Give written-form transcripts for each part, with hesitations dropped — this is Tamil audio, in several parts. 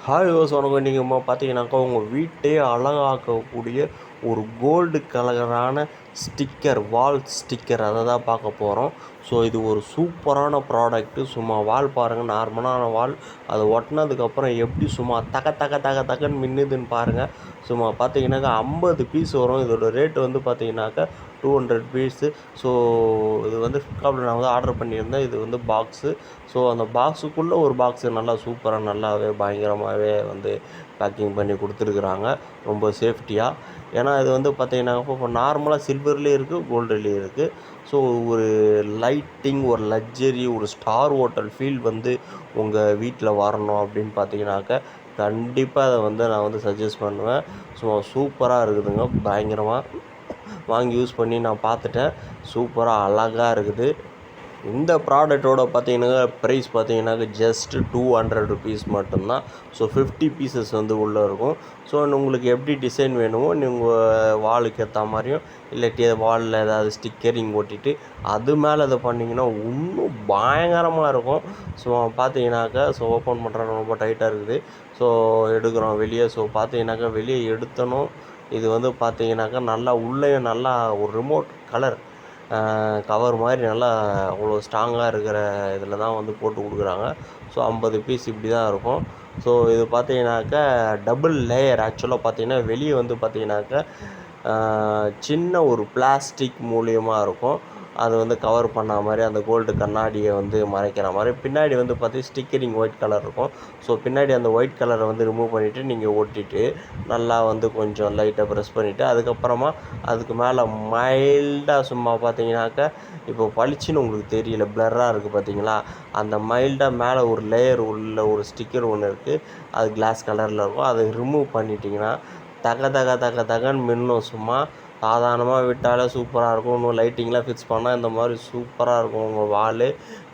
ஹாய் யோஸ் வணக்கம். நீங்கள் பார்த்தீங்கன்னாக்கா உங்கள் வீட்டையே அழகாக்கக்கூடிய ஒரு கோல்டு கலரான ஸ்டிக்கர், வால் ஸ்டிக்கர் அதை தான் பார்க்க போகிறோம். ஸோ இது ஒரு சூப்பரான ப்ராடக்ட்டு. சும்மா வால் பாருங்கள், நார்மலான வால். அதை ஒட்டினதுக்கப்புறம் எப்படி சும்மா தக தக தக தகன்னு மின்னுதுன்னு பாருங்கள். சும்மா பார்த்தீங்கன்னாக்கா 50 பீஸ் வரும். இதோட ரேட்டு வந்து பார்த்தீங்கன்னாக்கா 200 பீஸு. ஸோ இது வந்து ஃப்ளிப்கார்ட்டில் நான் வந்து ஆர்டர் பண்ணியிருந்தேன். இது வந்து பாக்ஸு. ஸோ அந்த பாக்ஸுக்குள்ளே ஒரு பாக்ஸு நல்லா சூப்பராக நல்லாவே பயங்கரமாகவே வந்து பேக்கிங் பண்ணி கொடுத்துருக்குறாங்க, ரொம்ப சேஃப்டியாக. ஏன்னா இது வந்து பார்த்தீங்கன்னா இப்போ நார்மலாக சில்வர்லேயும் இருக்குது, கோல்டுலேயும் இருக்குது. ஸோ ஒரு லைட்டிங், ஒரு லக்ஸரி, ஒரு ஸ்டார் ஹோட்டல் ஃபீல் வந்து உங்கள் வீட்டில் வரணும் அப்படின்னு பார்த்தீங்கன்னாக்கா கண்டிப்பாக அதை வந்து நான் வந்து சஜஸ்ட் பண்ணுவேன். ஸோ சூப்பராக இருக்குதுங்க, பயங்கரமாக. வாங்கி யூஸ் பண்ணி நான் பார்த்துட்டேன். சூப்பராக அழகாக இருக்குது. இந்த ப்ராடக்ட்டோட பார்த்தீங்கன்னா ப்ரைஸ் பார்த்தீங்கன்னாக்க ஜஸ்ட் 200 ருபீஸ் மட்டும்தான். ஸோ 50 பீசஸ் வந்து உள்ளே இருக்கும். ஸோ உங்களுக்கு எப்படி டிசைன் வேணுமோ நீங்கள் வாலுக்கு ஏற்ற மாதிரியும், இல்லாட்டி வாலில் ஏதாவது ஸ்டிக்கரிங் ஒட்டிட்டு அது மேலே இதை பண்ணிங்கன்னா இன்னும் பயங்கரமாக இருக்கும். ஸோ பார்த்தீங்கன்னாக்கா ஓப்பன் பண்ணுறது ரொம்ப டைட்டாக இருக்குது. ஸோ எடுக்கிறோம் வெளியே. ஸோ பார்த்தீங்கன்னாக்கா வெளியே எடுத்தனும். இது வந்து பார்த்தீங்கன்னாக்கா நல்லா உள்ளேயும் நல்லா ஒரு ரிமோட் கலர் கவர் மாதிரி நல்லா அவ்வளோ ஸ்ட்ராங்காக இருக்கிற இதில் தான் வந்து போட்டு கொடுக்குறாங்க. ஸோ 50 பீஸ் இப்படி தான் இருக்கும். ஸோ இது பார்த்தீங்கன்னாக்கா டபுள் லேயர். ஆக்சுவலாக பார்த்தீங்கன்னா வெளியே வந்து பார்த்தீங்கன்னாக்கா சின்ன ஒரு பிளாஸ்டிக் மூலியமாக இருக்கும். அது வந்து கவர் பண்ண மாதிரி அந்த கோல்டு கண்ணாடியை வந்து மறைக்கிற மாதிரி. பின்னாடி வந்து பார்த்தீங்கன்னா ஸ்டிக்கரிங் ஒயிட் கலர் இருக்கும். ஸோ பின்னாடி அந்த ஒயிட் கலரை வந்து ரிமூவ் பண்ணிவிட்டு நீங்கள் ஒட்டிட்டு நல்லா வந்து கொஞ்சம் லைட்டாக ப்ரெஸ் பண்ணிவிட்டு அதுக்கப்புறமா அதுக்கு மேலே மைல்டாக சும்மா பார்த்தீங்கன்னாக்கா இப்போ பளிச்சுன்னு உங்களுக்கு தெரியல, ப்ளர்ராக இருக்குது பார்த்தீங்களா, அந்த மைல்டாக மேலே ஒரு லேயர் உள்ள ஒரு ஸ்டிக்கர் ஒன்று இருக்குது. அது கிளாஸ் கலரில் இருக்கும். அதை ரிமூவ் பண்ணிட்டீங்கன்னா தக தக தக தகன்னு மின்னும். சும்மா சாதாரணமாக விட்டாலே சூப்பராக இருக்கும். இன்னும் லைட்டிங்லாம் ஃபிக்ஸ் பண்ணால் இந்த மாதிரி சூப்பராக இருக்கும் உங்கள் வாலு.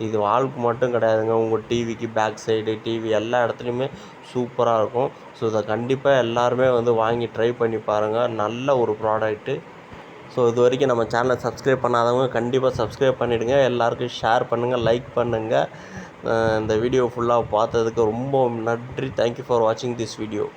இது வாலுக்கு மட்டும் கிடையாதுங்க, உங்கள் டிவிக்கு பேக் சைடு, டிவி எல்லா இடத்துலையுமே சூப்பராக இருக்கும். ஸோ இதை கண்டிப்பாக எல்லாருமே வந்து வாங்கி ட்ரை பண்ணி பாருங்கள். நல்ல ஒரு ப்ராடக்ட்டு. ஸோ இது வரைக்கும் நம்ம சேனலை சப்ஸ்கிரைப் பண்ணாதவங்க கண்டிப்பாக சப்ஸ்கிரைப் பண்ணிவிடுங்க. எல்லாருக்கும் ஷேர் பண்ணுங்கள், லைக் பண்ணுங்கள். இந்த வீடியோ ஃபுல்லாக பார்த்ததுக்கு ரொம்ப நன்றி. தேங்க்யூ ஃபார் வாட்சிங் திஸ் வீடியோ.